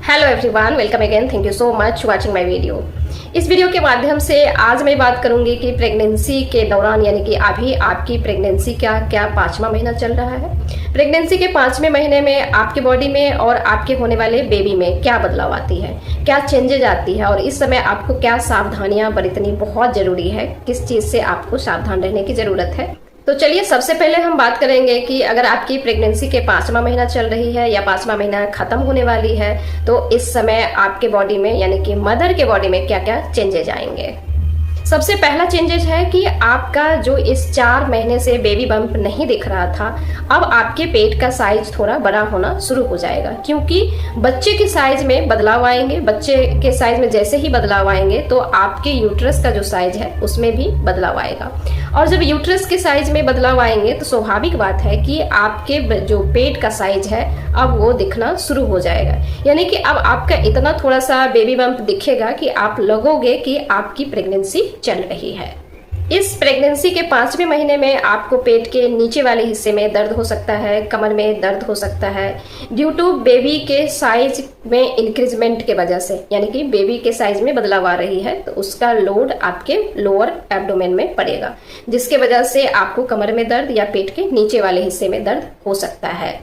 Hello everyone, welcome again. Thank you so much watching my video. इस video के माध्यम से आज मैं बात करूंगी कि प्रेगनेंसी के दौरान यानी कि अभी आपकी प्रेगनेंसी क्या 5वां महीना चल रहा है। प्रेगनेंसी के 5वें महीने में आपकी बॉडी में और आपके होने वाले बेबी में क्या बदलाव आती है, क्या चेंजेज आती है और इस समय आपको क्या सावधानियां बरतनी बहुत जरूरी है, किस चीज से आपको सावधान रहने की जरूरत है। तो चलिए सबसे पहले हम बात करेंगे कि अगर आपकी प्रेगनेंसी के 5वां महीना चल रही है या 5वां महीना खत्म होने वाली है तो इस समय आपके बॉडी में यानी कि मदर के बॉडी में क्या क्या चेंजेज आएंगे। सबसे पहला चेंजेस है कि आपका जो इस 4 महीने से बेबी बम्प नहीं दिख रहा था, अब आपके पेट का साइज थोड़ा बड़ा होना शुरू हो जाएगा, क्योंकि बच्चे के साइज में बदलाव आएंगे। बच्चे के साइज में जैसे ही बदलाव आएंगे तो आपके यूट्रस का जो साइज है उसमें भी बदलाव आएगा। और जब यूट्रस के साइज में बदलाव आएंगे तो स्वाभाविक बात है कि आपके जो पेट का साइज है अब वो दिखना शुरू हो जाएगा, यानी कि अब आपका इतना थोड़ा सा बेबी बम्प दिखेगा कि आप लगोगे कि आपकी प्रेगनेंसी चल रही है। इस प्रेगनेंसी के 5वें महीने में आपको पेट के नीचे वाले हिस्से में दर्द हो सकता है, कमर में दर्द हो सकता है ड्यू टू बेबी के साइज में इंक्रीजमेंट के वजह से, यानी कि बेबी के साइज में बदलाव आ रही है तो उसका लोड आपके लोअर एब्डोमेन में पड़ेगा, जिसके वजह से आपको कमर में दर्द या पेट के नीचे वाले हिस्से में दर्द हो सकता है।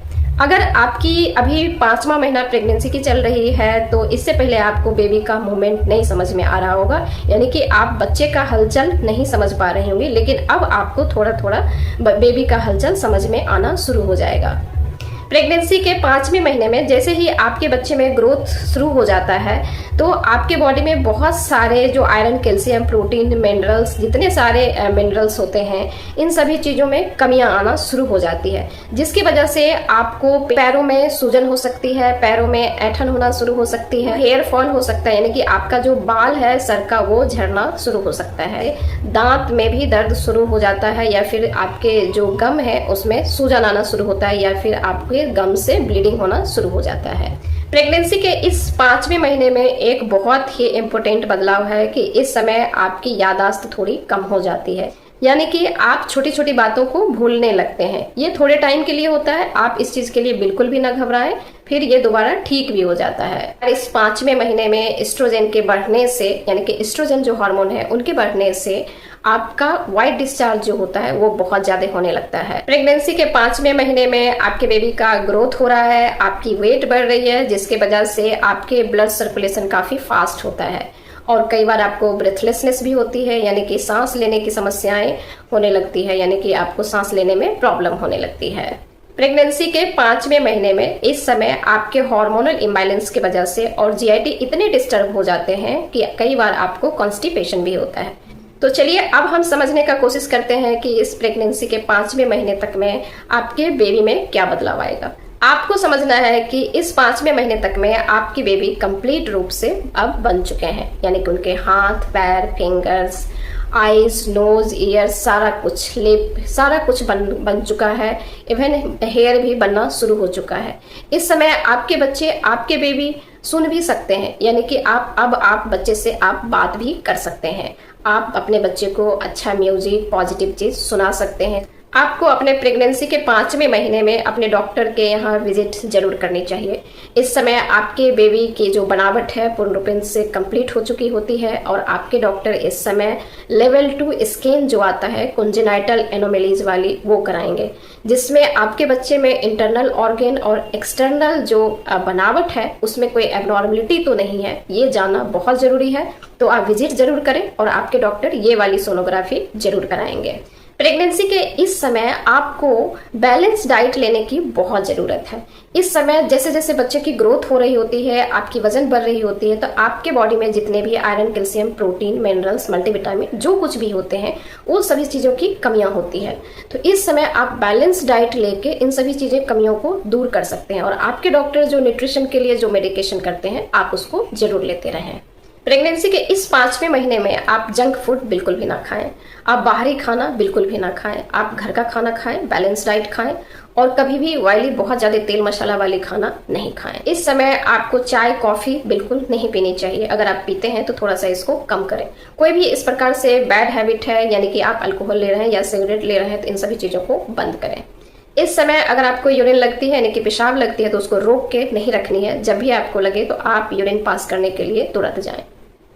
अगर आपकी अभी 5वां महीना प्रेगनेंसी की चल रही है तो इससे पहले आपको बेबी का मूवमेंट नहीं समझ में आ रहा होगा, यानी कि आप बच्चे का हलचल नहीं समझ पा रहे होंगे, लेकिन अब आपको थोड़ा थोड़ा बेबी का हलचल समझ में आना शुरू हो जाएगा। प्रेगनेंसी के 5वें महीने में जैसे ही आपके बच्चे में ग्रोथ शुरू हो जाता है तो आपके बॉडी में बहुत सारे जो आयरन, कैल्शियम, प्रोटीन, मिनरल्स, जितने सारे मिनरल्स होते हैं इन सभी चीज़ों में कमियां आना शुरू हो जाती है, जिसकी वजह से आपको पैरों में सूजन हो सकती है, पैरों में ऐंठन होना शुरू हो सकती है, हेयर फॉल हो सकता है, यानी कि आपका जो बाल है सर का वो झड़ना शुरू हो सकता है, दांत में भी दर्द शुरू हो जाता है, या फिर आपके जो गम है उसमें सूजन आना शुरू होता है, या फिर आपके गम से ब्लीडिंग होना शुरू हो जाता है। प्रेगनेंसी के इस 5वें महीने में एक बहुत ही इम्पोर्टेंट बदलाव है कि इस समय आपकी याददाश्त थोड़ी कम हो जाती है, यानी कि आप छोटी छोटी बातों को भूलने लगते हैं। ये थोड़े टाइम के लिए होता है, आप इस चीज के लिए बिल्कुल भी ना घबराएं, फिर ये दोबारा ठीक भी हो जाता है। इस 5वें महीने में एस्ट्रोजन के बढ़ने से, यानी कि एस्ट्रोजन जो हार्मोन है उनके बढ़ने से आपका व्हाइट डिस्चार्ज जो होता है वो बहुत ज्यादा होने लगता है। प्रेगनेंसी के 5वें महीने में आपके बेबी का ग्रोथ हो रहा है, आपकी वेट बढ़ रही है, जिसके वजह से आपके ब्लड सर्कुलेशन काफी फास्ट होता है और कई बार आपको ब्रेथलेसनेस भी होती है, यानी कि सांस लेने की समस्याएं होने लगती है, यानी कि आपको सांस लेने में प्रॉब्लम होने लगती है। प्रेगनेंसी के 5वें महीने में इस समय आपके हार्मोनल इम्बैलेंस की वजह से और जीआईटी इतने डिस्टर्ब हो जाते हैं कि कई बार आपको कॉन्स्टिपेशन भी होता है। तो चलिए अब हम समझने का कोशिश करते हैं कि इस प्रेगनेंसी के 5वें महीने तक में आपके बेबी में क्या बदलाव आएगा। आपको समझना है कि इस 5वें महीने तक में आपकी बेबी कंप्लीट रूप से अब बन चुके हैं, यानी कि उनके हाथ, पैर, फिंगर्स, आईज, नोज, ईयर, सारा कुछ, लिप, सारा कुछ बन चुका है। इवन हेयर भी बनना शुरू हो चुका है। इस समय आपके बच्चे, आपके बेबी सुन भी सकते हैं, यानी कि आप बच्चे से आप बात भी कर सकते हैं। आप अपने बच्चे को अच्छा म्यूजिक, पॉजिटिव चीज सुना सकते हैं। आपको अपने प्रेगनेंसी के 5वें महीने में अपने डॉक्टर के यहाँ विजिट जरूर करनी चाहिए। इस समय आपके बेबी की जो बनावट है पूर्ण रूप से कंप्लीट हो चुकी होती है और आपके डॉक्टर इस समय लेवल 2 स्कैन जो आता है कॉन्जेनाइटल एनोमेलीज वाली वो कराएंगे, जिसमें आपके बच्चे में इंटरनल ऑर्गन और एक्सटर्नल जो बनावट है उसमें कोई एबनॉर्मलिटी तो नहीं है, ये जानना बहुत जरूरी है। तो आप विजिट जरूर करें और आपके डॉक्टर ये वाली सोनोग्राफी जरूर कराएंगे। प्रेगनेंसी के इस समय आपको बैलेंस डाइट लेने की बहुत जरूरत है। इस समय जैसे जैसे बच्चे की ग्रोथ हो रही होती है, आपकी वजन बढ़ रही होती है, तो आपके बॉडी में जितने भी iron, calcium, protein, minerals, multivitamin जो कुछ भी होते हैं वो सभी चीजों की कमियां होती है। तो इस समय आप बैलेंस डाइट लेके इन सभी चीजें कमियों को दूर कर सकते हैं और आपके डॉक्टर जो न्यूट्रिशन के लिए जो मेडिकेशन करते हैं आप उसको जरूर लेते रहें। प्रेगनेंसी के इस 5वें महीने में आप जंक फूड बिल्कुल भी ना खाएं, आप बाहरी खाना बिल्कुल भी ना खाएं, आप घर का खाना खाएं, बैलेंस डाइट खाएं और कभी भी ऑयली, बहुत ज्यादा तेल मसाला वाली खाना नहीं खाएं। इस समय आपको चाय, कॉफी बिल्कुल नहीं पीनी चाहिए। अगर आप पीते हैं तो थोड़ा सा इसको कम करें। कोई भी इस प्रकार से बैड हैबिट है, यानी कि आप अल्कोहल ले रहे हैं या सिगरेट ले रहे हैं, तो इन सभी चीजों को बंद करें। इस समय अगर आपको यूरिन लगती है यानी कि पेशाब लगती है तो उसको रोक के नहीं रखनी है। जब भी आपको लगे तो आप यूरिन पास करने के लिए तुरंत जाएं।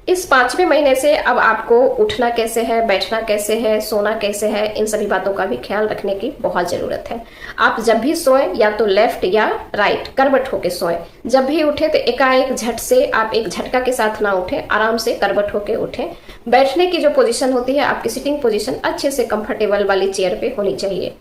इस 5वें महीने से अब आपको उठना कैसे है, बैठना कैसे है, सोना कैसे है, इन सभी बातों का भी ख्याल रखने की बहुत जरूरत है। आप जब भी सोएं या तो लेफ्ट या राइट करवट होके सोएं। जब भी उठे तो एकाएक झट से आप एक झटका के साथ ना उठें, आराम से करवट होके उठें। बैठने की जो पोजीशन होती है आपकी सिटिंग पोजीशन अच्छे से कंफर्टेबल वाली चेयर पे होनी चाहिए।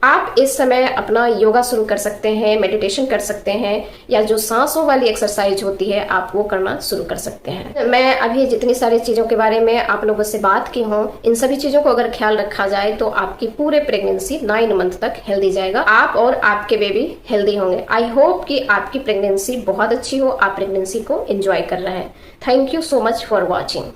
आप इस समय अपना योगा शुरू कर सकते हैं, मेडिटेशन कर सकते हैं, या जो सांसों वाली एक्सरसाइज होती है आप वो करना शुरू कर सकते हैं। मैं अभी जितनी सारी चीज़ों के बारे में आप लोगों से बात की हूँ, इन सभी चीज़ों को अगर ख्याल रखा जाए तो आपकी पूरे प्रेगनेंसी 9 मंथ तक हेल्दी जाएगा। आप और आपके बेबी हेल्दी होंगे। आई होप कि आपकी प्रेगनेंसी बहुत अच्छी हो, आप प्रेगनेंसी को एंजॉय कर रहे हैं। Thank you so much for watching.